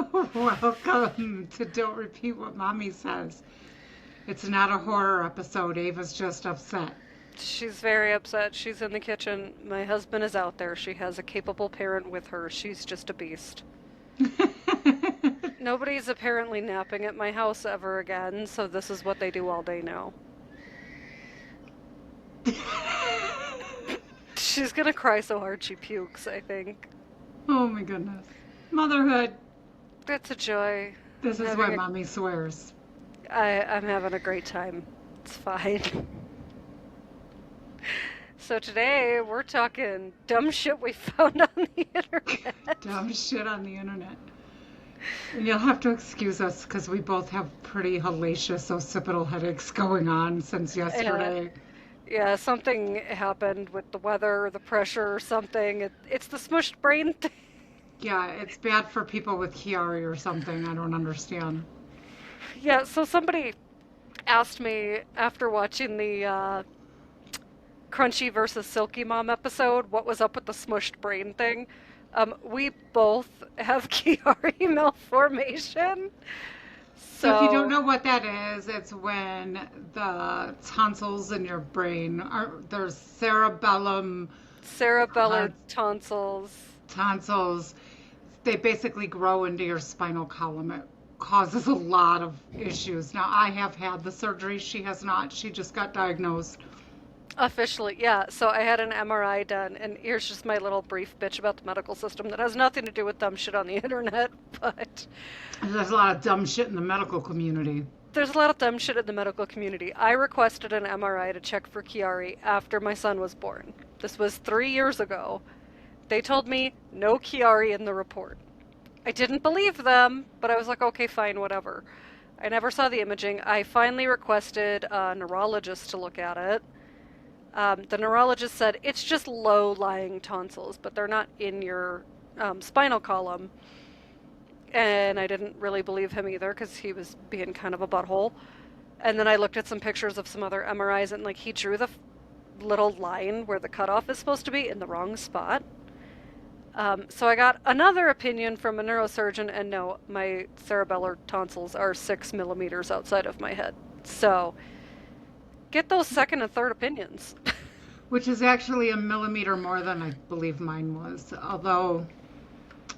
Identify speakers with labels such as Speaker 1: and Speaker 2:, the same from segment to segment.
Speaker 1: Welcome to Don't Repeat What Mommy Says. It's not a horror episode. Ava's just upset.
Speaker 2: She's very upset. She's in the kitchen. My husband is out there. She has a capable parent with her. She's just a beast. Nobody's apparently napping at my house ever again, so this is what they do all day now. She's gonna cry so hard she pukes, I think.
Speaker 1: Oh my goodness. Motherhood.
Speaker 2: It's a joy.
Speaker 1: This
Speaker 2: I'm
Speaker 1: is why
Speaker 2: having
Speaker 1: Mommy swears.
Speaker 2: I'm having a great time. It's fine. So today we're talking dumb shit we found on the internet.
Speaker 1: Dumb shit on the internet. And you'll have to excuse us because we both have pretty hellacious occipital headaches going on since
Speaker 2: Yeah,
Speaker 1: yesterday.
Speaker 2: yeah, something happened with the weather, the pressure, or something. It's the smushed brain thing.
Speaker 1: Yeah, it's bad for people with Chiari or something. I don't understand.
Speaker 2: Yeah, so somebody asked me after watching the Crunchy versus Silky Mom episode what was up with the smushed brain thing. We both have Chiari malformation.
Speaker 1: So if you don't
Speaker 2: So,
Speaker 1: know what that is, it's when the tonsils in your brain are there's cerebellum
Speaker 2: cerebellar
Speaker 1: con-
Speaker 2: tonsils.
Speaker 1: tonsils. They basically grow into your spinal column. It causes a lot of issues. Now I have had the surgery. She has not. She just got diagnosed.
Speaker 2: Officially, yeah. So I had an MRI done, and here's just my little brief bitch about the medical system that has nothing to do with dumb shit on the internet, but
Speaker 1: There's a lot of dumb shit in the medical community.
Speaker 2: there's a lot of dumb shit in the medical community. I requested an MRI to check for Chiari after my son was born. This was 3 years ago. They told me no Chiari in the report. I didn't believe them, but I was like, okay, fine, whatever. I never saw the imaging. I finally requested a neurologist to look at it. The neurologist said it's just low-lying tonsils, but they're not in your spinal column. And I didn't really believe him either because he was being kind of a butthole. And then I looked at some pictures of some other MRIs, and like he drew the little line where the cutoff is supposed to be in the wrong spot. So I got another opinion from a neurosurgeon, and no, my cerebellar tonsils are 6 millimeters outside of my head. So get those second and third opinions.
Speaker 1: Which is actually a millimeter more than I believe mine was. Although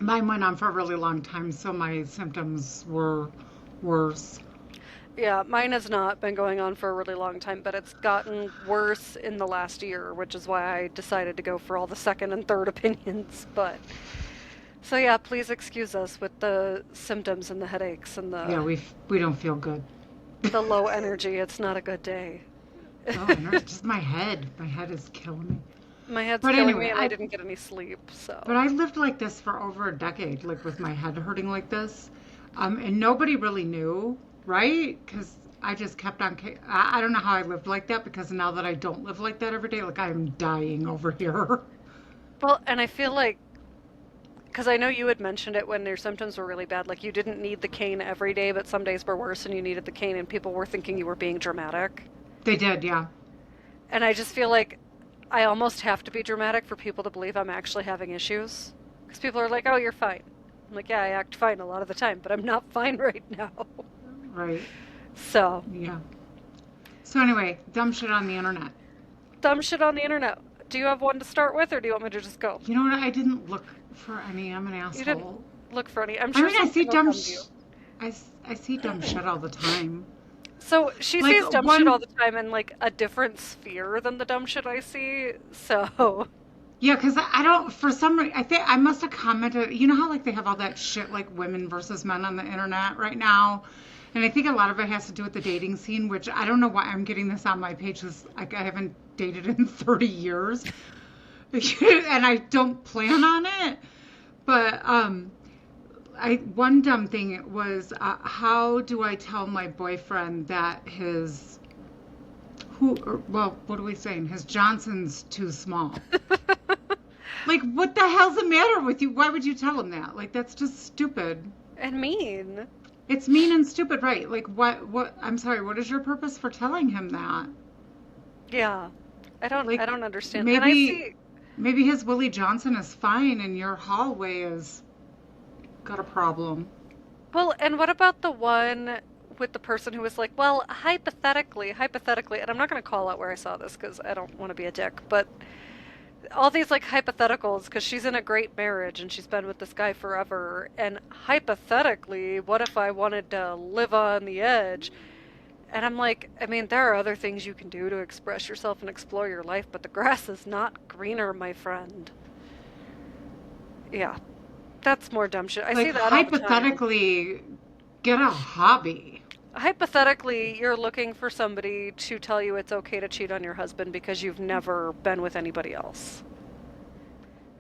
Speaker 1: mine went on for a really long time, so my symptoms were worse.
Speaker 2: Yeah, mine has not been going on for a really long time, but it's gotten worse in the last year, which is why I decided to go for all the second and third opinions. But so yeah, please excuse us with the symptoms and the headaches and
Speaker 1: Yeah, we don't feel good.
Speaker 2: the low energy. It's not a good day.
Speaker 1: Oh, and it's just my head. My head is killing me.
Speaker 2: My head's
Speaker 1: But
Speaker 2: killing me
Speaker 1: anyway,
Speaker 2: and I didn't get any sleep, so.
Speaker 1: I lived like this for over a decade, like with my head hurting like this, and nobody really knew, right? Because I just kept on. I don't know how I lived like that because now that I don't live like that every day, like I'm dying over here.
Speaker 2: Well, and I feel like, because I know you had mentioned it when your symptoms were really bad, like you didn't need the cane every day, but some days were worse and you needed the cane and people were thinking you were being dramatic.
Speaker 1: They did, yeah.
Speaker 2: And I just feel like I almost have to be dramatic for people to believe I'm actually having issues. Because people are like, oh, you're fine. I'm like, yeah, I act fine a lot of the time, but I'm not fine right now.
Speaker 1: Right.
Speaker 2: So,
Speaker 1: Yeah. So anyway, dumb shit on the internet.
Speaker 2: dumb shit on the internet. Do you have one to start with, or do you want me to just go?
Speaker 1: You know what? I didn't look for any. I'm an
Speaker 2: You didn't
Speaker 1: asshole.
Speaker 2: look for any. I'm
Speaker 1: I
Speaker 2: sure
Speaker 1: mean, I see
Speaker 2: something will
Speaker 1: dumb
Speaker 2: come to you.
Speaker 1: I see dumb shit all the time.
Speaker 2: So she
Speaker 1: Like
Speaker 2: sees dumb shit all
Speaker 1: one
Speaker 2: the time in like a different sphere than the dumb shit I see. So
Speaker 1: Yeah, because I don't, for some reason, I think I must have commented, you know how like they have all that shit like women versus men on the internet right now? And I think a lot of it has to do with the dating scene, which I don't know why I'm getting this on my page because like, I haven't dated in 30 years. And I don't plan on it. But one dumb thing was how do I tell my boyfriend that well, what are we saying? His Johnson's too small. Like, what the hell's the matter with you? Why would you tell him that? Like, that's just stupid.
Speaker 2: and mean.
Speaker 1: It's mean and stupid, right? Like, I'm sorry, what is your purpose for telling him that?
Speaker 2: Yeah. I
Speaker 1: Like,
Speaker 2: don't understand. And I
Speaker 1: maybe,
Speaker 2: see
Speaker 1: maybe his Willie Johnson is fine and your hallway has got a problem.
Speaker 2: Well, and what about the one with the person who was like, well, hypothetically, and I'm not going to call out where I saw this because I don't want to be a dick, but all these like hypotheticals because she's in a great marriage and she's been with this guy forever, and hypothetically, what if I wanted to live on the edge? And I'm like, I mean, there are other things you can do to express yourself and explore your life, but the grass is not greener, my friend. Yeah, that's more dumb shit. I see
Speaker 1: Like,
Speaker 2: that all the time.
Speaker 1: hypothetically, get a hobby.
Speaker 2: Hypothetically, you're looking for somebody to tell you it's okay to cheat on your husband because you've never been with anybody else.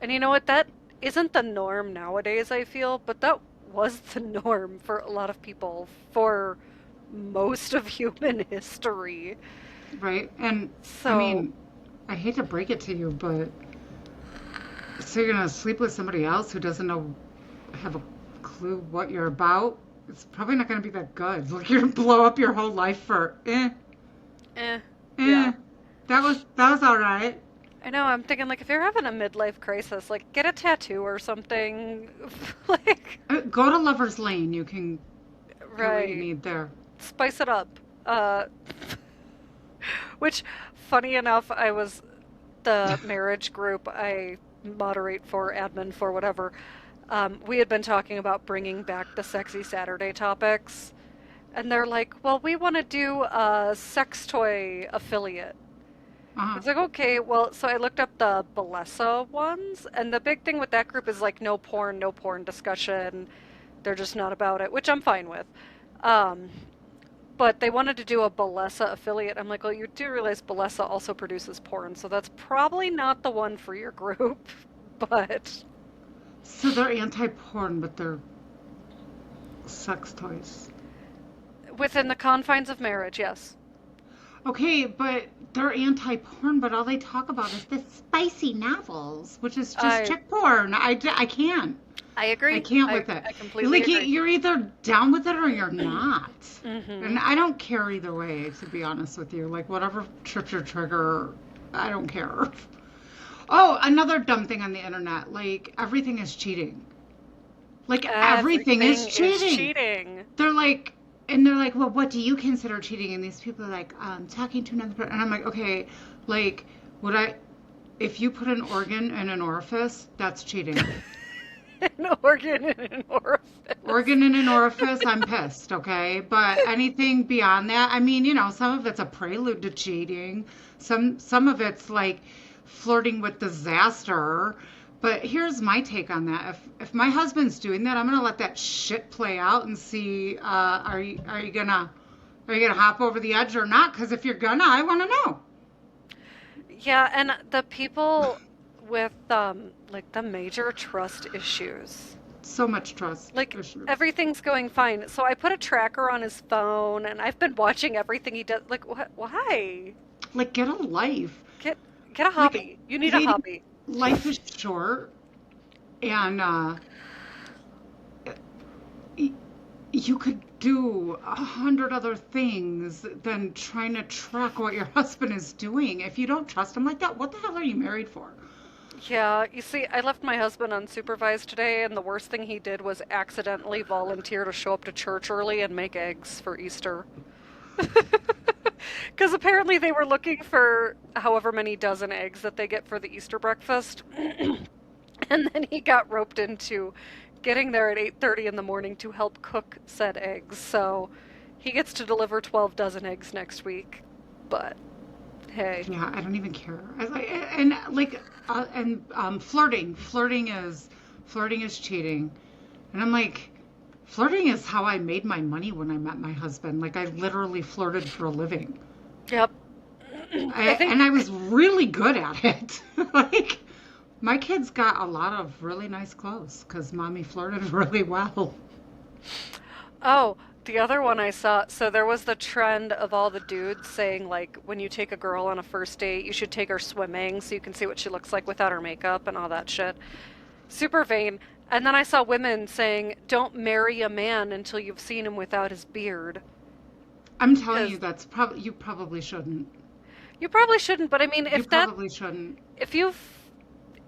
Speaker 2: And you know what? That isn't the norm nowadays, I feel, but that was the norm for a lot of people for most of human history.
Speaker 1: Right? And I
Speaker 2: So,
Speaker 1: mean, I hate to break it to you, but so you're gonna sleep with somebody else who doesn't know, have a clue what you're about? It's probably not gonna be that good. Like you're gonna blow up your whole life for
Speaker 2: eh,
Speaker 1: eh.
Speaker 2: yeah.
Speaker 1: That was all right.
Speaker 2: I know, I'm thinking like if you're having a midlife crisis, like get a tattoo or something. Like,
Speaker 1: Go to Lover's Lane. You can get what you
Speaker 2: right.
Speaker 1: need there.
Speaker 2: Spice it up. Uh, which, funny enough, I was the marriage group I moderate for, admin for, whatever. We had been talking about bringing back the Sexy Saturday topics. And they're like, well, we want to do a sex toy affiliate.
Speaker 1: Uh-huh.
Speaker 2: It's like, okay, well, so I looked up the Balesa ones, and the big thing with that group is like no porn discussion. They're just not about it, which I'm fine with. Um, but they wanted to do a Balesa affiliate. I'm like, well, you do realize Balesa also produces porn, so that's probably not the one for your group. But
Speaker 1: So they're anti-porn, but they're sex toys.
Speaker 2: within the confines of marriage, yes.
Speaker 1: Okay, but they're anti-porn, but all they talk about is the spicy novels, which is just
Speaker 2: I
Speaker 1: chick porn. I can't.
Speaker 2: I
Speaker 1: I
Speaker 2: agree.
Speaker 1: can't
Speaker 2: I,
Speaker 1: with it.
Speaker 2: I completely
Speaker 1: Like
Speaker 2: agree.
Speaker 1: you're either down with it or you're not.
Speaker 2: Hmm.
Speaker 1: And I don't care either way, to be honest with you. Like whatever trips your trigger, I don't care. Oh, another dumb thing on the internet. Like everything is cheating. Like everything is
Speaker 2: Everything is
Speaker 1: cheating.
Speaker 2: cheating.
Speaker 1: They're like, well, what do you consider cheating? And these people are like, talking to another person. And I'm like, okay, like, would I, if you put an organ in an orifice, that's cheating.
Speaker 2: An organ in an orifice.
Speaker 1: Organ in an orifice, I'm pissed, okay? But anything beyond that, I mean, some of it's a prelude to cheating. Some of it's like flirting with disaster. But here's my take on that. If my husband's doing that, I'm gonna let that shit play out and see are you gonna hop over the edge or not? Because if you're gonna, I want to know.
Speaker 2: Yeah, and the people with like the major trust issues.
Speaker 1: So much trust
Speaker 2: Like
Speaker 1: issues.
Speaker 2: everything's going fine. So I put a tracker on his phone and I've been watching everything he does. Like what, why?
Speaker 1: Like get a life.
Speaker 2: Get get a
Speaker 1: Like,
Speaker 2: hobby. You need a
Speaker 1: lady,
Speaker 2: hobby.
Speaker 1: life is short, and y- you could do 100 other things than trying to track what your husband is doing. If you don't trust him like that, what the hell are you married for?
Speaker 2: Yeah, you see, I left my husband unsupervised today, and the worst thing he did was accidentally volunteer to show up to church early and make eggs for Easter. Because apparently they were looking for however many dozen eggs that they get for the Easter breakfast. And then he got roped into getting there at 8:30 in the morning to help cook said eggs. So he gets to deliver 12 dozen eggs next week. But hey,
Speaker 1: Yeah, I don't even care. Flirting is cheating, and I'm like, flirting is how I made my money when I met my husband. Like I literally flirted for a living,
Speaker 2: yep. I think,
Speaker 1: and I was really good at it. Like my kids got a lot of really nice clothes because mommy flirted really well.
Speaker 2: oh, the other one I saw, so there was the trend of all the dudes saying, like, when you take a girl on a first date, you should take her swimming so you can see what she looks like without her makeup and all that shit. Super vain. And then I saw women saying, don't marry a man until you've seen him without his beard.
Speaker 1: I'm telling
Speaker 2: Because
Speaker 1: you, you probably shouldn't.
Speaker 2: you probably shouldn't, but I mean,
Speaker 1: You probably shouldn't.
Speaker 2: if you've,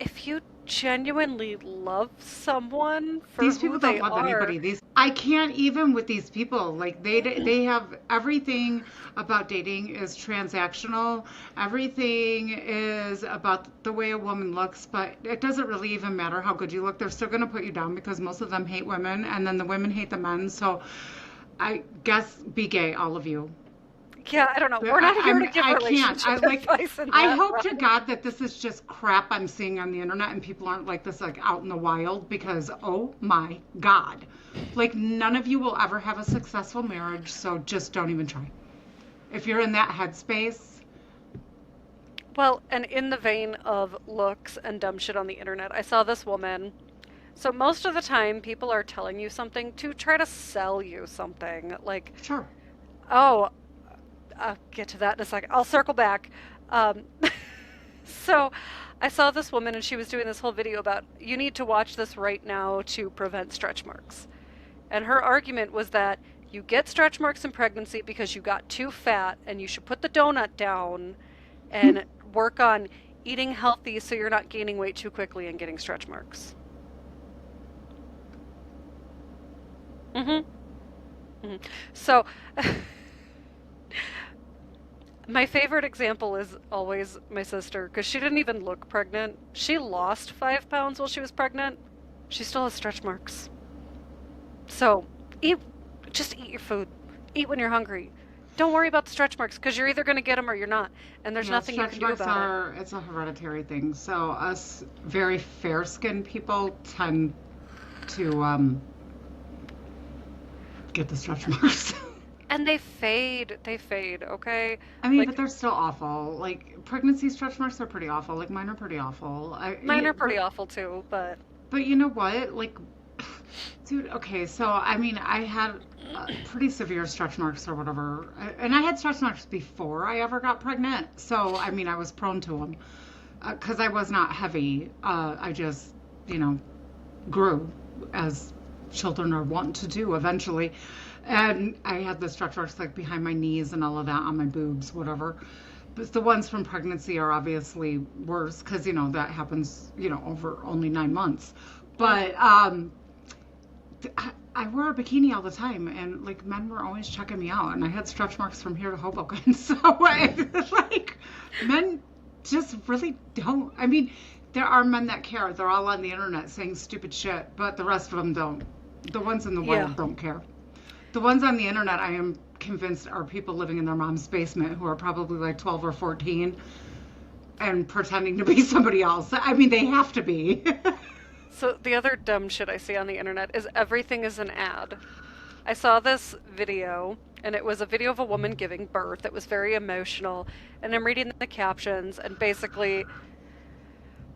Speaker 2: if you genuinely love someone for
Speaker 1: These
Speaker 2: who
Speaker 1: people don't
Speaker 2: they
Speaker 1: love
Speaker 2: are.
Speaker 1: anybody. These I can't even with these people. Like they have everything about dating is transactional. Everything is about the way a woman looks, but it doesn't really even matter how good you look. They're still going to put you down because most of them hate women and then the women hate the men. So I guess be gay, all of you.
Speaker 2: Yeah, I don't know.
Speaker 1: But
Speaker 2: We're not here to give
Speaker 1: I can't.
Speaker 2: relationship
Speaker 1: I like.
Speaker 2: advice in
Speaker 1: I
Speaker 2: that
Speaker 1: hope to
Speaker 2: realm.
Speaker 1: God that this is just crap I'm seeing on the internet and people aren't like this like out in the wild because oh my God, like none of you will ever have a successful marriage. So just don't even try. If you're in that headspace,
Speaker 2: Well, and in the vein of looks and dumb shit on the internet, I saw this woman. So most of the time, people are telling you something to try to sell you something. Like,
Speaker 1: sure.
Speaker 2: oh, I'll get to that in a second. I'll circle back. Um, so I saw this woman and she was doing this whole video about you need to watch this right now to prevent stretch marks. And her argument was that you get stretch marks in pregnancy because you got too fat and you should put the donut down and work on eating healthy so you're not gaining weight too quickly and getting stretch marks. hmm hmm So my favorite example is always my sister because she didn't even look pregnant. She lost 5 pounds while she was pregnant. She still has stretch marks. So eat, just eat your food. Eat when you're hungry. Don't worry about the stretch marks because you're either going to get them or you're not. And there's
Speaker 1: Yeah,
Speaker 2: nothing you
Speaker 1: stretch
Speaker 2: can do
Speaker 1: marks
Speaker 2: about it.
Speaker 1: are it's a hereditary thing. So us very fair-skinned people tend to get the stretch marks.
Speaker 2: And they fade. They fade, okay?
Speaker 1: I mean, but
Speaker 2: Like,
Speaker 1: they're still awful. Like pregnancy stretch marks are pretty awful. Like mine are pretty awful.
Speaker 2: mine are pretty awful too, but
Speaker 1: But you know what? Like, dude. Okay, so I mean, I had pretty severe stretch marks or whatever, and I had stretch marks before I ever got pregnant. So I mean, I was prone to them because I was not heavy. I just, you know, grew as children are wont to do eventually. And I had the stretch marks like behind my knees and all of that on my boobs, whatever. But the ones from pregnancy are obviously worse because, you know, that happens, you know, over only 9 months. But
Speaker 2: mhm.
Speaker 1: I wore a bikini all the time and like men were always checking me out and I had stretch marks from here to Hoboken. So like men just really don't. I mean, there are men that care. They're all on the internet saying stupid shit, but the rest of them don't. The ones in the
Speaker 2: Yeah.
Speaker 1: wild don't care. The ones on the internet, I am convinced, are people living in their mom's basement who are probably like 12 or 14 and pretending to be somebody else. I mean, they have to be.
Speaker 2: So the other dumb shit I see on the internet is everything is an ad. I saw this video, and it was a video of a woman giving birth. It was very emotional, and I'm reading the captions, and basically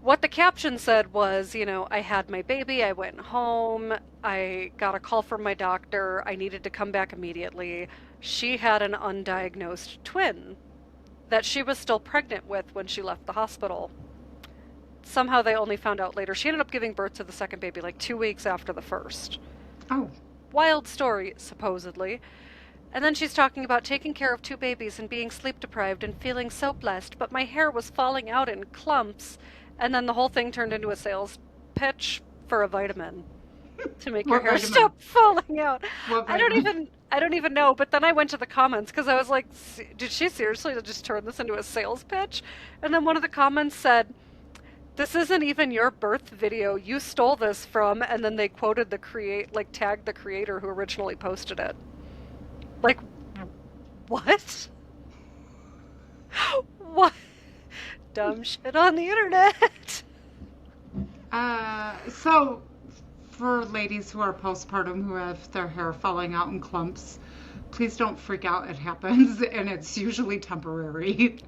Speaker 2: what the caption said was, I had my baby, I went home, I got a call from my doctor, I needed to come back immediately. She had an undiagnosed twin that she was still pregnant with when she left the hospital. Somehow they only found out later. She ended up giving birth to the second baby like 2 weeks after the first.
Speaker 1: Oh,
Speaker 2: Wild story, supposedly. And then she's talking about taking care of two babies and being sleep deprived and feeling so blessed, but my hair was falling out in clumps. And then the whole thing turned into a sales pitch for a vitamin to make your
Speaker 1: what
Speaker 2: hair
Speaker 1: vitamin?
Speaker 2: stop falling out.
Speaker 1: What
Speaker 2: I don't
Speaker 1: vitamin?
Speaker 2: even I don't even know, but then I went to the comments because I was like, did she seriously just turn this into a sales pitch? And then one of the comments said, "This isn't even your birth video. You stole this from," and then they quoted tagged the creator who originally posted it. Like, what? What? Dumb shit on the internet.
Speaker 1: So for ladies who are postpartum who have their hair falling out in clumps, please don't freak out. It happens and it's usually temporary.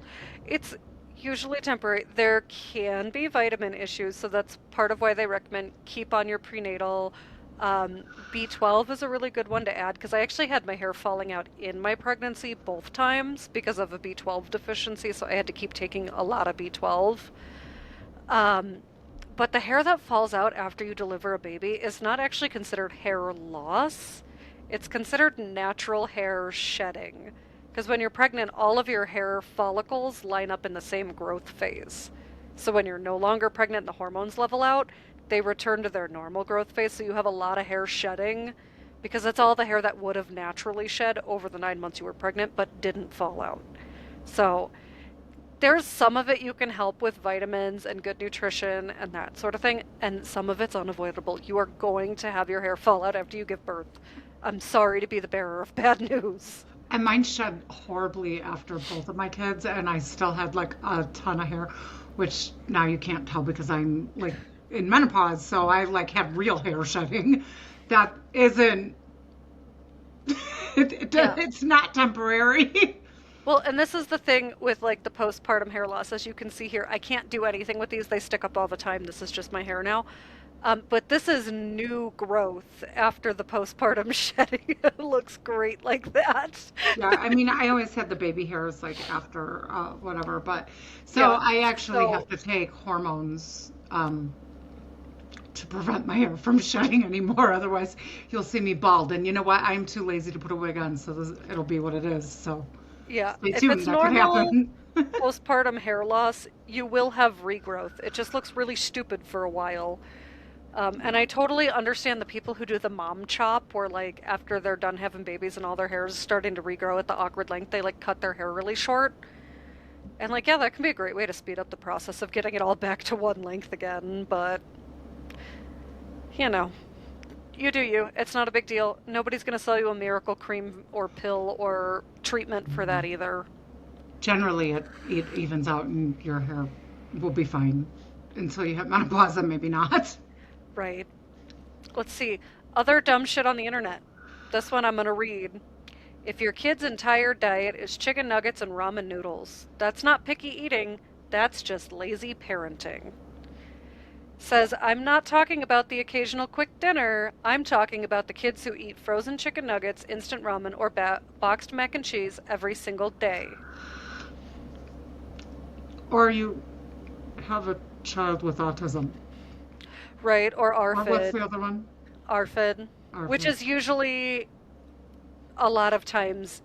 Speaker 2: It's usually temporary. There can be vitamin issues, so that's part of why they recommend keep on your prenatal. B12 is a really good one to add because I actually had my hair falling out in my pregnancy both times because of a B12 deficiency, so I had to keep taking a lot of B12. Um, but the hair that falls out after you deliver a baby is not actually considered hair loss. It's considered natural hair shedding. Because when you're pregnant, all of your hair follicles line up in the same growth phase. So when you're no longer pregnant and the hormones level out, they return to their normal growth phase. So you have a lot of hair shedding because that's all the hair that would have naturally shed over the 9 months you were pregnant but didn't fall out. So there's some of it you can help with vitamins and good nutrition and that sort of thing, and some of it's unavoidable. You are going to have your hair fall out after you give birth. I'm sorry to be the bearer of bad news.
Speaker 1: And mine shed horribly after both of my kids, and I still had like a ton of hair, which now you can't tell because I'm like in menopause, so I like have real hair shedding. That isn't,
Speaker 2: Yeah.
Speaker 1: it's not temporary.
Speaker 2: Well, and this is the thing with like the postpartum hair loss. As you can see here, I can't do anything with these. They stick up all the time. This is just my hair now. But this is new growth after the postpartum shedding. It looks great like that.
Speaker 1: Yeah, I mean, I always had the baby hairs like after whatever, but so
Speaker 2: Yeah.
Speaker 1: I actually
Speaker 2: So,
Speaker 1: have to take hormones to prevent my hair from shedding anymore. Otherwise, you'll see me bald. And you know what? I'm too lazy to put a wig on, so it'll be what it is. So
Speaker 2: yeah,
Speaker 1: stay
Speaker 2: if
Speaker 1: tuned.
Speaker 2: it's
Speaker 1: That could
Speaker 2: normal
Speaker 1: happen.
Speaker 2: postpartum hair loss, you will have regrowth. It just looks really stupid for a while. And I totally understand the people who do the mom chop, where like after they're done having babies and all their hair is starting to regrow at the awkward length, they like cut their hair really short. And like, yeah, that can be a great way to speed up the process of getting it all back to one length again. But, you know, you do you. It's not a big deal. Nobody's going to sell you a miracle cream or pill or treatment for that either.
Speaker 1: Generally, it evens out, and your hair will be fine until you hit menopause, and maybe not.
Speaker 2: Right. Let's see. Other dumb shit on the internet. This one I'm going to read. If your kid's entire diet is chicken nuggets and ramen noodles, that's not picky eating, that's just lazy parenting. Says, I'm not talking about the occasional quick dinner. I'm talking about the kids who eat frozen chicken nuggets, instant ramen, or boxed mac and cheese every single day.
Speaker 1: Or you have a child with autism.
Speaker 2: Right? Or
Speaker 1: Or what's
Speaker 2: ARFID.
Speaker 1: the other one?
Speaker 2: ARFID. Which
Speaker 1: ARFID.
Speaker 2: is usually a lot of times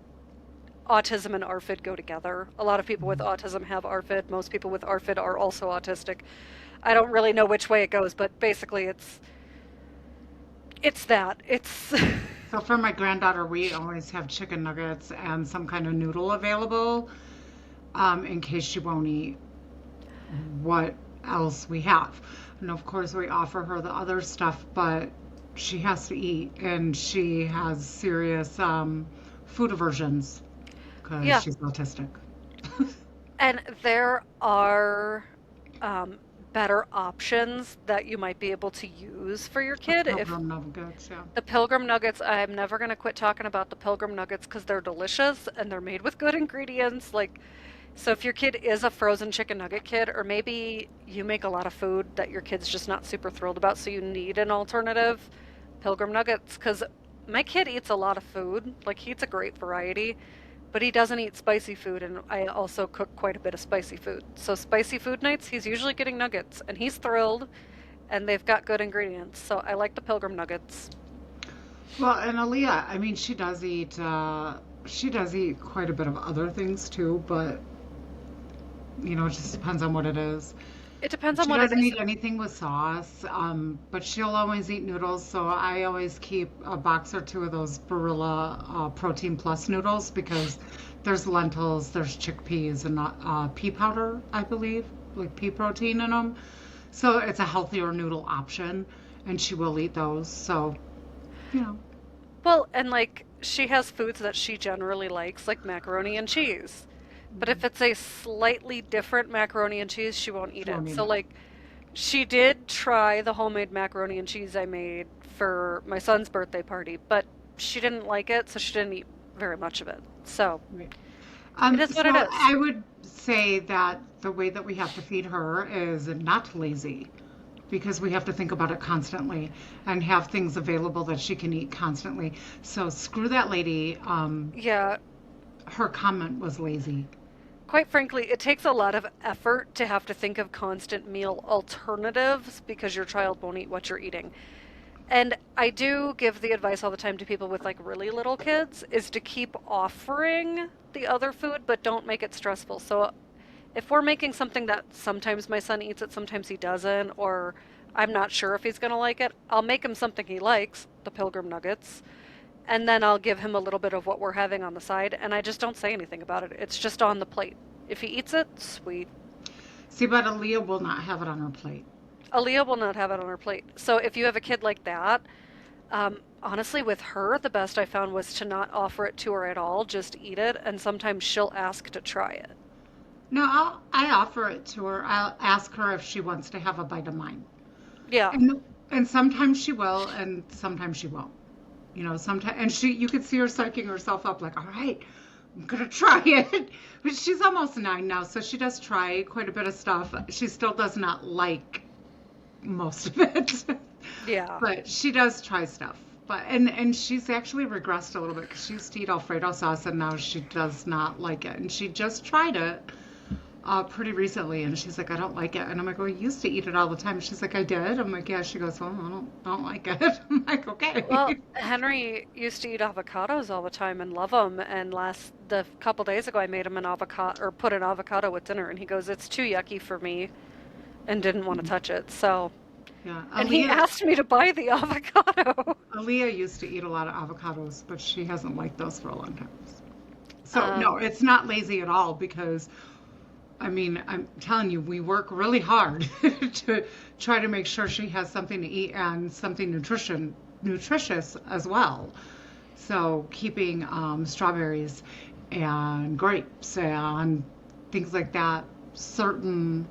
Speaker 2: autism and ARFID go together. A lot of people with autism have ARFID. Most people with ARFID are also autistic. I don't really know which way it goes, but basically it's that. It's
Speaker 1: So for my granddaughter, we always have chicken nuggets and some kind of noodle available in case she won't eat what else we have. And of course, we offer her the other stuff, but she has to eat, and she has serious food aversions because
Speaker 2: yeah.
Speaker 1: she's autistic.
Speaker 2: And there are better options that you might be able to use for your
Speaker 1: The
Speaker 2: kid. If
Speaker 1: Pilgrim nuggets, yeah.
Speaker 2: the Pilgrim Nuggets, I'm never going to quit talking about the Pilgrim Nuggets because they're delicious and they're made with good ingredients. Like, so if your kid is a frozen chicken nugget kid, or maybe you make a lot of food that your kid's just not super thrilled about, so you need an alternative, Pilgrim Nuggets. Because my kid eats a lot of food. Like, he eats a great variety, but he doesn't eat spicy food, and I also cook quite a bit of spicy food. So spicy food nights, he's usually getting nuggets, and he's thrilled, and they've got good ingredients. So I like the Pilgrim Nuggets.
Speaker 1: Well, and Aaliyah, I mean, she does eat quite a bit of other things too, but it just depends on what it is.
Speaker 2: It depends on
Speaker 1: She
Speaker 2: what it
Speaker 1: doesn't
Speaker 2: is.
Speaker 1: eat anything with sauce, but she'll always eat noodles. So I always keep a box or two of those Barilla Protein Plus noodles because there's lentils, there's chickpeas, and pea powder, I believe, like pea protein in them. So it's a healthier noodle option, and she will eat those. So, you know,
Speaker 2: Well, and like she has foods that she generally likes, like macaroni and cheese. But if it's a slightly different macaroni and cheese, she won't eat
Speaker 1: she won't
Speaker 2: it.
Speaker 1: eat
Speaker 2: So,
Speaker 1: it.
Speaker 2: like, she did try the homemade macaroni and cheese I made for my son's birthday party, but she didn't like it, so she didn't eat very much of it. So,
Speaker 1: Right.
Speaker 2: it is what
Speaker 1: So
Speaker 2: it is.
Speaker 1: I would say that the way that we have to feed her is not lazy because we have to think about it constantly and have things available that she can eat constantly. So screw that lady.
Speaker 2: Yeah,
Speaker 1: Her comment was lazy.
Speaker 2: quite frankly, it takes a lot of effort to have to think of constant meal alternatives because your child won't eat what you're eating. And I do give the advice all the time to people with like really little kids is to keep offering the other food, but don't make it stressful. So if we're making something that sometimes my son eats it, sometimes he doesn't, or I'm not sure if he's gonna like it, I'll make him something he likes, the Pilgrim Nuggets, and then I'll give him a little bit of what we're having on the side, and I just don't say anything about it. It's just on the plate. If he eats it, sweet.
Speaker 1: See, but Aaliyah will not have it on her plate.
Speaker 2: Aaliyah will not have it on her plate. So if you have a kid like that, honestly, with her, the best I found was to not offer it to her at all, just eat it, and sometimes she'll ask to try it.
Speaker 1: No, I offer it to her. I'll ask her if she wants to have a bite of mine.
Speaker 2: Yeah.
Speaker 1: And sometimes she will, and sometimes she won't. Sometimes, and you could see her psyching herself up, like, all right, I'm gonna try it. But she's almost 9 now, so she does try quite a bit of stuff. She still does not like most of it,
Speaker 2: Yeah.
Speaker 1: but she does try stuff. And she's actually regressed a little bit because she used to eat Alfredo sauce, and now she does not like it. And she just tried it pretty recently, and she's like, I don't like it. And I'm like, well, you used to eat it all the time. She's like, I did. I'm like, yeah. She goes, well, I don't like it. I'm like, okay.
Speaker 2: Well, Henry used to eat avocados all the time and love them. And the couple days ago, I made him an avocado or put an avocado with dinner, and he goes, "It's too yucky for me," and didn't want to touch it. So,
Speaker 1: Yeah,
Speaker 2: and he asked me to buy the avocado.
Speaker 1: Aaliyah used to eat a lot of avocados, but she hasn't liked those for a long time. So no,
Speaker 2: Um,
Speaker 1: it's not lazy at all because I mean, I'm telling you, we work really hard to try to make sure she has something to eat and something nutritious as well. So keeping strawberries and grapes and things like that. Certain,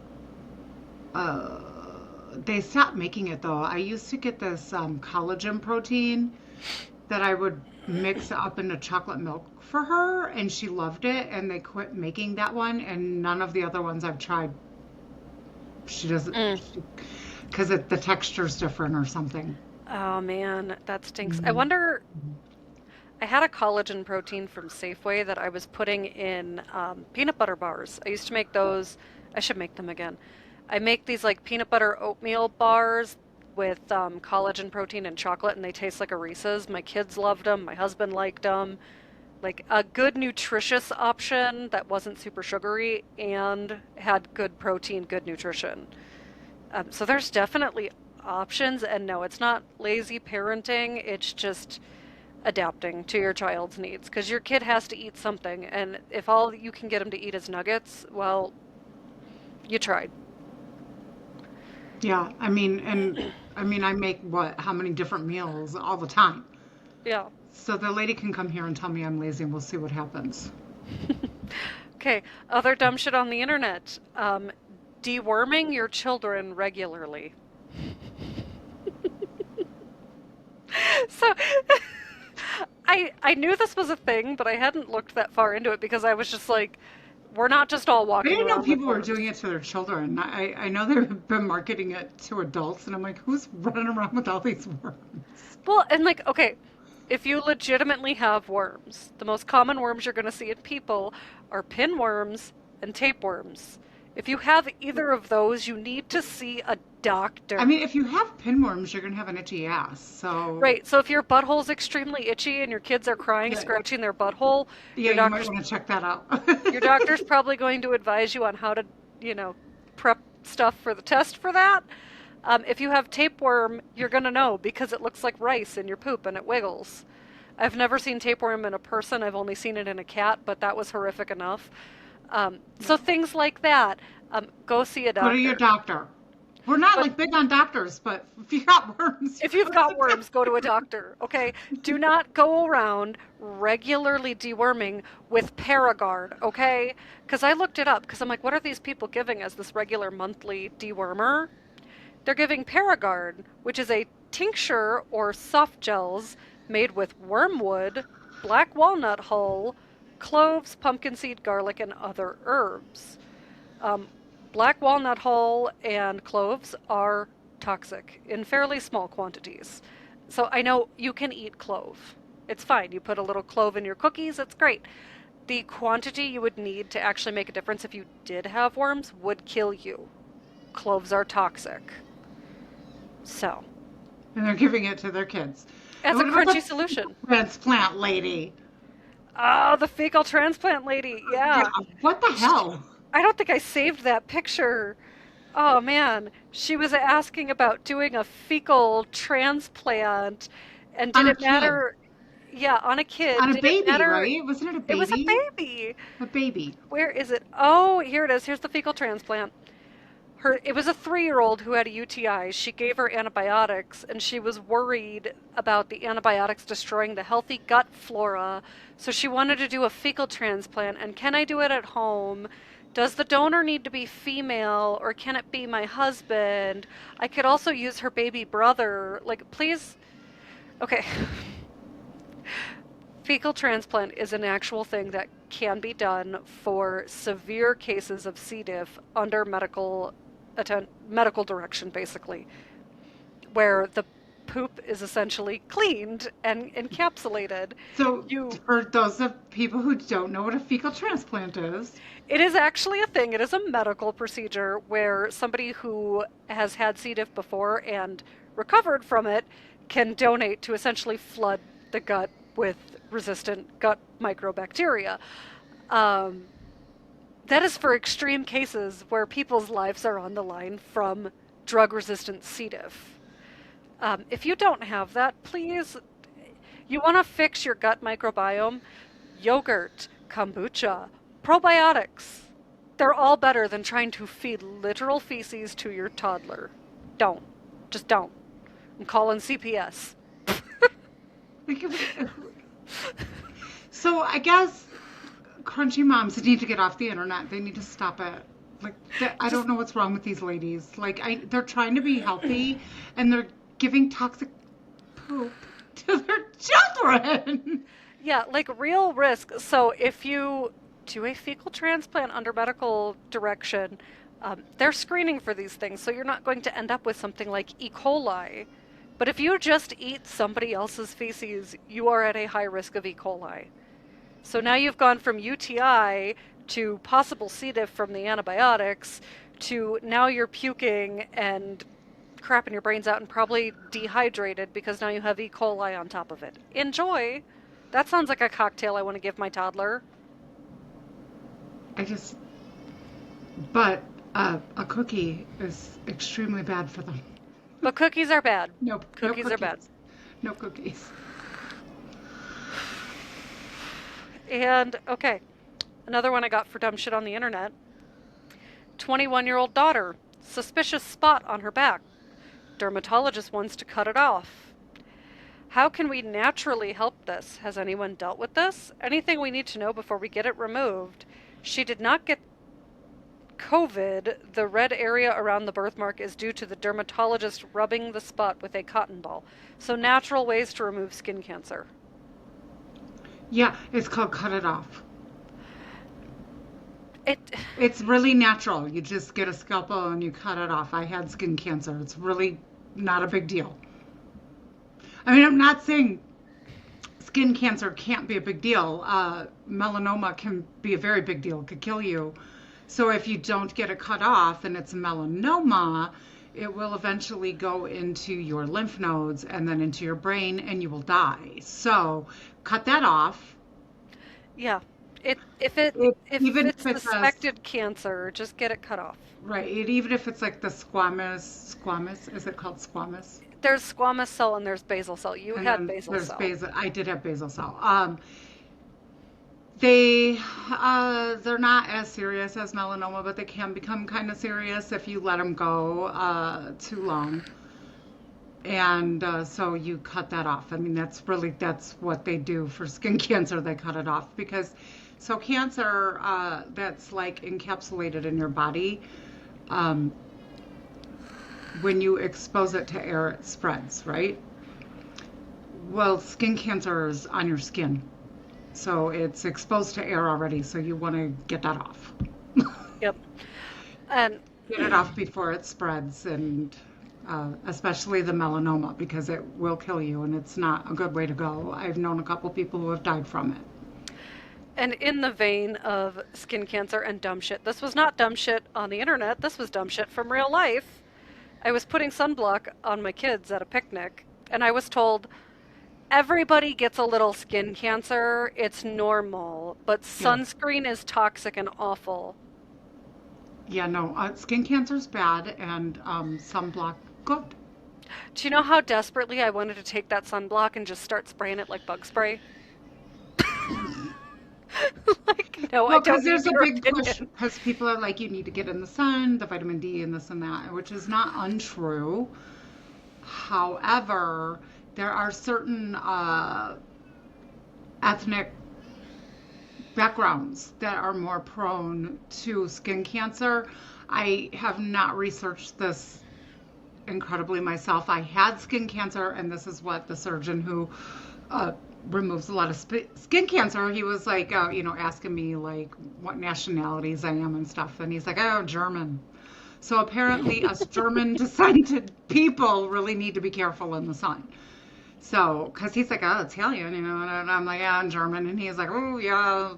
Speaker 1: uh, they stopped making it though. I used to get this collagen protein that I would mix up into chocolate milk for her, and she loved it. And they quit making that one, and none of the other ones I've tried. She doesn't,
Speaker 2: mm.
Speaker 1: because the texture's different or something.
Speaker 2: Oh man, that stinks. I
Speaker 1: Mhm.
Speaker 2: wonder. I had a collagen protein from Safeway that I was putting in peanut butter bars. I used to make those. I should make them again. I make these like peanut butter oatmeal bars with collagen protein and chocolate, and they taste like a Reese's. My kids loved them. My husband liked them. Like a good nutritious option that wasn't super sugary and had good protein, good nutrition. So there's definitely options, and no, it's not lazy parenting. It's just adapting to your child's needs because your kid has to eat something, and if all you can get them to eat is nuggets, well, you tried.
Speaker 1: Yeah, I make how many different meals all the time.
Speaker 2: Yeah.
Speaker 1: So the lady can come here and tell me I'm lazy, and we'll see what happens.
Speaker 2: Okay, other dumb shit on the internet. Deworming your children regularly. So I knew this was a thing, but I hadn't looked that far into it because I was just like, we're not just all
Speaker 1: I
Speaker 2: walking
Speaker 1: didn't know
Speaker 2: around with
Speaker 1: people were
Speaker 2: worms.
Speaker 1: doing it to their children. I know they've been marketing it to adults, and I'm like, who's running around with all these worms?
Speaker 2: Well, and like, okay, if you legitimately have worms, the most common worms you're going to see in people are pinworms and tapeworms. If you have either of those, you need to see a
Speaker 1: I
Speaker 2: doctor.
Speaker 1: mean, if you have pinworms, you're gonna have an itchy ass. So
Speaker 2: Right, so if your butthole's extremely itchy and your kids are crying,
Speaker 1: yeah,
Speaker 2: scratching their butthole,
Speaker 1: yeah,
Speaker 2: your
Speaker 1: you might
Speaker 2: doctor's
Speaker 1: want to check that out.
Speaker 2: your doctor's probably going to advise you on how to, you know, prep stuff for the test for that. If you have tapeworm, you're going to know because it looks like rice in your poop and it wiggles. I've never seen tapeworm in a person. I've only seen it in a cat, but that was horrific enough. So things like that, go see a
Speaker 1: Go to your
Speaker 2: doctor.
Speaker 1: doctor. We're not
Speaker 2: But
Speaker 1: like big on doctors, but if you got worms, you
Speaker 2: if you've
Speaker 1: go to
Speaker 2: got
Speaker 1: the
Speaker 2: worms, go to a
Speaker 1: doctor.
Speaker 2: doctor, okay? Do not go around regularly deworming with Paragard, okay? Because I looked it up because I'm like, what are these people giving as this regular monthly dewormer? They're giving Paragard, which is a tincture or soft gels made with wormwood, black walnut hull, cloves, pumpkin seed, garlic, and other herbs. Um, Black walnut hull and cloves are toxic in fairly small quantities. So I know you can eat clove. It's fine. You put a little clove in your cookies, it's great. The quantity you would need to actually make a difference if you did have worms would kill you. Cloves are toxic. So,
Speaker 1: And they're giving it to their kids. And
Speaker 2: as a
Speaker 1: what about
Speaker 2: crunchy
Speaker 1: the
Speaker 2: solution.
Speaker 1: transplant lady?
Speaker 2: Oh, the fecal transplant lady.
Speaker 1: Yeah,
Speaker 2: Yeah.
Speaker 1: what the hell?
Speaker 2: I don't think I saved that picture. Oh man, she was asking about doing a fecal transplant, and did
Speaker 1: On a
Speaker 2: it
Speaker 1: kid.
Speaker 2: matter? Yeah, on a kid.
Speaker 1: On a
Speaker 2: Did it
Speaker 1: baby,
Speaker 2: matter?
Speaker 1: right? Wasn't it a
Speaker 2: It was a
Speaker 1: baby?
Speaker 2: baby.
Speaker 1: A baby.
Speaker 2: Where is it? Oh, here it is. Here's the fecal transplant. It was a 3-year old who had a UTI. She gave her antibiotics, and she was worried about the antibiotics destroying the healthy gut flora. So she wanted to do a fecal transplant. And can I do it at home? Does the donor need to be female, or can it be my husband? I could also use her baby brother. Like, please. Okay. Fecal transplant is an actual thing that can be done for severe cases of C. diff under medical direction, basically, where the poop is essentially cleaned and encapsulated.
Speaker 1: So,
Speaker 2: You,
Speaker 1: for those of people who don't know what a fecal transplant is,
Speaker 2: it is actually a thing. It is a medical procedure where somebody who has had C. diff before and recovered from it can donate to essentially flood the gut with resistant gut microbacteria. Um, that is for extreme cases where people's lives are on the line from drug resistant C. diff. If you don't have that, please, you want to fix your gut microbiome, yogurt, kombucha, probiotics. They're all better than trying to feed literal feces to your toddler. Don't. Just don't. I'm calling CPS.
Speaker 1: like, so I guess crunchy moms need to get off the internet. They need to stop it. Like, I
Speaker 2: Just
Speaker 1: don't know what's wrong with these ladies. Like, they're trying to be healthy, and they're giving toxic poop to their children.
Speaker 2: Yeah, like real risk. So if you do a fecal transplant under medical direction, they're screening for these things. So you're not going to end up with something like E. coli. But if you just eat somebody else's feces, you are at a high risk of E. coli. So now you've gone from UTI to possible C. diff from the antibiotics to now you're puking and crapping your brains out and probably dehydrated because now you have E. coli on top of it. Enjoy! That sounds like a cocktail I want to give my toddler.
Speaker 1: I just, but a cookie is extremely bad for them.
Speaker 2: But cookies are bad.
Speaker 1: Nope, no
Speaker 2: Cookies are bad.
Speaker 1: cookies. No cookies.
Speaker 2: And okay, another one I got for dumb shit on the internet. 21-year-old daughter, suspicious spot on her back. Dermatologist wants to cut it off. How can we naturally help this? Has anyone dealt with this? Anything we need to know before we get it removed? She did not get COVID. The red area around the birthmark is due to the dermatologist rubbing the spot with a cotton ball. So natural ways to remove skin cancer.
Speaker 1: Yeah, it's called cut it off.
Speaker 2: It
Speaker 1: It's really natural. You just get a scalpel and you cut it off. I had skin cancer. It's really not a big deal. I mean, I'm not saying skin cancer can't be a big deal. Melanoma can be a very big deal. It could kill you. So if you don't get it cut off and it's a melanoma, it will eventually go into your lymph nodes and then into your brain and you will die. So cut that off.
Speaker 2: yeah. If
Speaker 1: Even
Speaker 2: it's
Speaker 1: if it's a,
Speaker 2: suspected cancer, just get it cut off.
Speaker 1: right, even if it's like the squamous, is it called squamous?
Speaker 2: There's squamous cell and there's basal cell. You
Speaker 1: And
Speaker 2: had
Speaker 1: then
Speaker 2: basal
Speaker 1: there's
Speaker 2: cell.
Speaker 1: basal. I did have basal cell. They they're not as serious as melanoma, but they can become kind of serious if you let them go too long. And so you cut that off. I mean, that's what they do for skin cancer. They cut it off because so cancer that's like encapsulated in your body. Um, when you expose it to air, it spreads, right? Well, skin cancer is on your skin. So it's exposed to air already, so you want to get that off.
Speaker 2: Yep. And
Speaker 1: Get it off before it spreads, and especially the melanoma, because it will kill you, and it's not a good way to go. I've known a couple people who have died from it.
Speaker 2: and in the vein of skin cancer and dumb shit, this was not dumb shit on the internet. This was dumb shit from real life. I was putting sunblock on my kids at a picnic, and I was told everybody gets a little skin cancer. It's normal, but
Speaker 1: Yeah.
Speaker 2: sunscreen is toxic and awful.
Speaker 1: Yeah, no, skin cancer's bad and sunblock good.
Speaker 2: Do you know how desperately I wanted to take that sunblock and just start spraying it like bug spray? Like, no, I
Speaker 1: Well, because
Speaker 2: don't
Speaker 1: there's
Speaker 2: need
Speaker 1: a
Speaker 2: your
Speaker 1: big push,
Speaker 2: opinion.
Speaker 1: because people are like, you need to get in the sun, the vitamin D and this and that, which is not untrue. However, there are certain ethnic backgrounds that are more prone to skin cancer. I have not researched this incredibly myself. I had skin cancer, and this is what the surgeon who uh, removes a lot of skin cancer, he was like, asking me like what nationalities I am and stuff. And he's like, oh, German. So apparently, us German descended people really need to be careful in the sun. So, because he's like, oh, Italian, and I'm like, yeah, I'm German. And he's like, oh, yeah,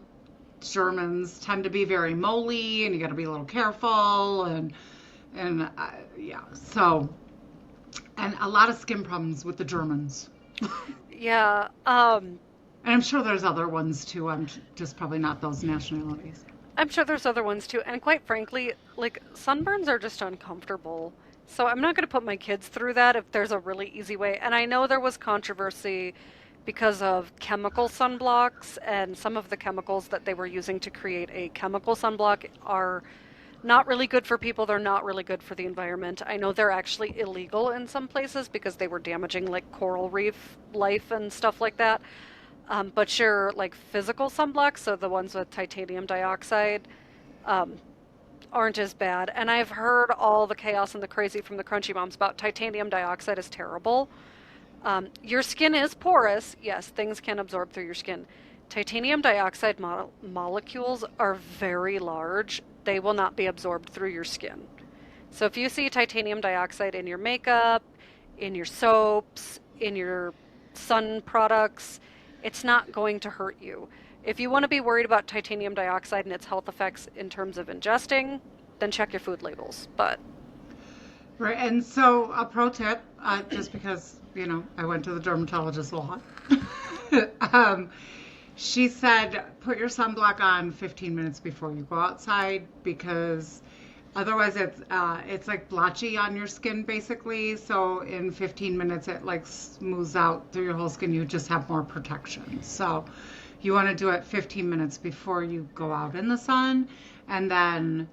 Speaker 1: Germans tend to be very moly, and you got to be a little careful. And yeah, so, and a lot of skin problems with the Germans.
Speaker 2: Yeah,
Speaker 1: And I'm sure there's other ones too. I'm just probably not those nationalities.
Speaker 2: I'm sure there's other ones too. And quite frankly, like sunburns are just uncomfortable. So I'm not going to put my kids through that if there's a really easy way. And I know there was controversy because of chemical sunblocks, and some of the chemicals that they were using to create a chemical sunblock are not really good for people. They're not really good for the environment. I know they're actually illegal in some places because they were damaging like coral reef life and stuff like that. But your like physical sunblocks, so the ones with titanium dioxide, um, aren't as bad. And I've heard all the chaos and the crazy from the crunchy moms about titanium dioxide is terrible. Your skin is porous. Yes, things can absorb through your skin. Titanium dioxide molecules are very large. They will not be absorbed through your skin. So if you see titanium dioxide in your makeup, in your soaps, in your sun products, it's not going to hurt you. If you want to be worried about titanium dioxide and its health effects in terms of ingesting, then check your food labels. But
Speaker 1: Right. And so, a pro tip, just because, I went to the dermatologist a lot. um, she said, put your sunblock on 15 minutes before you go outside because otherwise it's like blotchy on your skin basically. So in 15 minutes it like smooths out through your whole skin. You just have more protection. So you want to do it 15 minutes before you go out in the sun, and then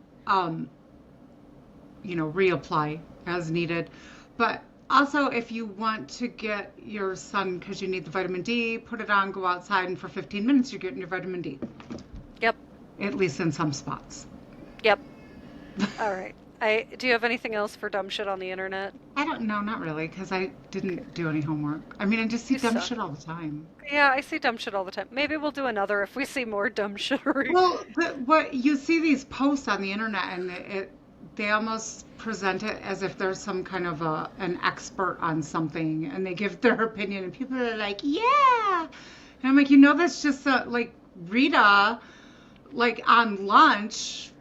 Speaker 1: reapply as needed. But also, if you want to get your sun because you need the vitamin D, put it on, go outside, and for 15 minutes you're getting your vitamin D,
Speaker 2: yep,
Speaker 1: at least in some spots.
Speaker 2: yep. All right. Do you have anything else for dumb shit on the internet?
Speaker 1: I don't know, not really, because I didn't do any homework. I mean, I just see
Speaker 2: You
Speaker 1: dumb
Speaker 2: suck.
Speaker 1: shit all the time.
Speaker 2: Yeah, I see dumb shit all the time. Maybe we'll do another if we see more dumb shittery.
Speaker 1: Well, what you see these posts on the internet, and they almost present it as if there's some kind of an expert on something, and they give their opinion, and people are like, "Yeah," and I'm like, that's just like Rita, like on lunch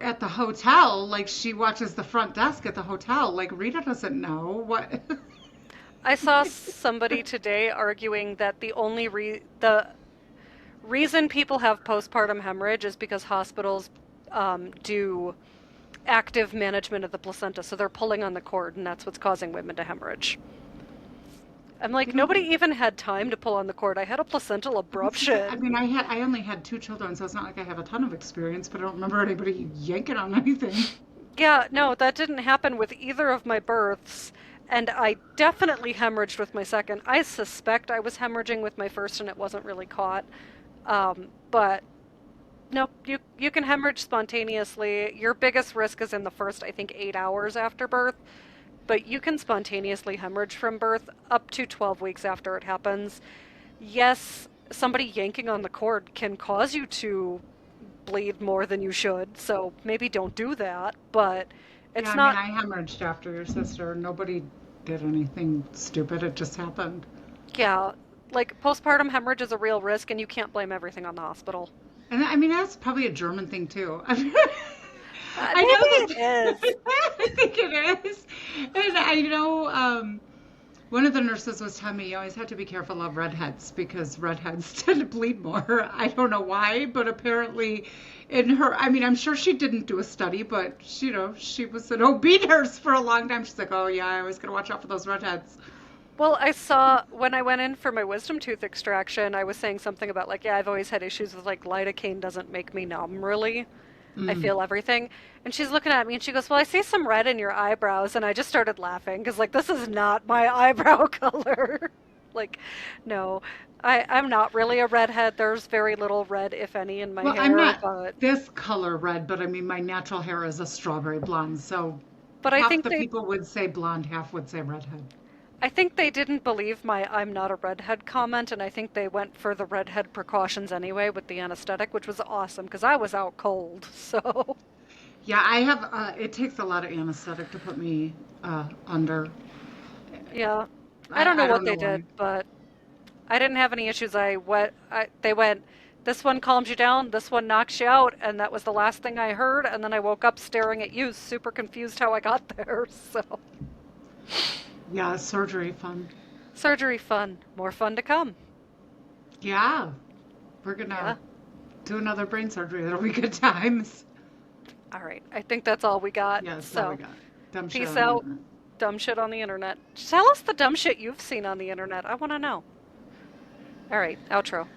Speaker 1: at the hotel, like she watches the front desk at the hotel. Like Rita doesn't know what.
Speaker 2: I saw somebody today arguing that the reason people have postpartum hemorrhage is because hospitals do active management of the placenta, so they're pulling on the cord, and that's what's causing women to hemorrhage. I'm like,
Speaker 1: You know,
Speaker 2: nobody even had time to pull on the cord. I had a placental
Speaker 1: I
Speaker 2: abruption.
Speaker 1: mean, I only had two children, so it's not like I have a ton of experience, but I don't remember anybody yanking on anything.
Speaker 2: Yeah, no, that didn't happen with either of my births, and I definitely hemorrhaged with my second. I suspect I was hemorrhaging with my first, and it wasn't really caught. But no, you can hemorrhage spontaneously. Your biggest risk is in the first, I think, 8 hours after birth, but you can spontaneously hemorrhage from birth up to 12 weeks after it happens. Yes, somebody yanking on the cord can cause you to bleed more than you should, so maybe don't do that, but
Speaker 1: Yeah,
Speaker 2: it's
Speaker 1: I mean,
Speaker 2: not,
Speaker 1: I hemorrhaged after your sister. Nobody did anything stupid. It just happened.
Speaker 2: yeah, like postpartum hemorrhage is a real risk, and you can't blame everything on the hospital.
Speaker 1: And I mean, that's probably a German thing too. I
Speaker 2: Maybe
Speaker 1: know
Speaker 2: it is.
Speaker 1: that I think it is. And I know One of the nurses was telling me you always have to be careful of redheads because redheads tend to bleed more. I don't know why, but apparently in her, I mean, I'm sure she didn't do a study, but she was an OB nurse for a long time. She's like, oh yeah, I always gotta watch out for those redheads.
Speaker 2: Well, I saw when I went in for my wisdom tooth extraction, I was saying something about like, yeah, I've always had issues with like lidocaine doesn't make me numb really. I
Speaker 1: Mm.
Speaker 2: feel everything. And she's looking at me and she goes, well, I see some red in your eyebrows. And I just started laughing because, like, this is not my eyebrow color. Like, no, I'm not really a redhead. There's very little red, if any, in my
Speaker 1: Well, I'm
Speaker 2: hair.
Speaker 1: not
Speaker 2: But,
Speaker 1: this color red, but I mean, my natural hair is a strawberry blonde, so
Speaker 2: but
Speaker 1: half the people would say blonde, half would say redhead.
Speaker 2: I think they didn't believe my I'm not a redhead comment. And I think they went for the redhead precautions anyway with the anesthetic, which was awesome because I was out cold. So,
Speaker 1: Yeah, I have, it takes a lot of anesthetic to put me under.
Speaker 2: yeah, I don't know
Speaker 1: I
Speaker 2: what
Speaker 1: don't know
Speaker 2: they did,
Speaker 1: why.
Speaker 2: but I didn't have any issues. They went, this one calms you down, this one knocks you out, and that was the last thing I heard. And then I woke up staring at you, super confused how I got there. So,
Speaker 1: Yeah, surgery fun.
Speaker 2: surgery fun, more fun to come.
Speaker 1: Yeah, we're
Speaker 2: Yeah.
Speaker 1: gonna do another brain surgery. That'll be good times.
Speaker 2: All right. I think that's all we got.
Speaker 1: Yeah, that's all we
Speaker 2: So,
Speaker 1: got. Dumb shit
Speaker 2: peace
Speaker 1: on the
Speaker 2: out.
Speaker 1: internet.
Speaker 2: Dumb shit on the internet. Tell us the dumb shit you've seen on the internet. I want to know. All right. Outro.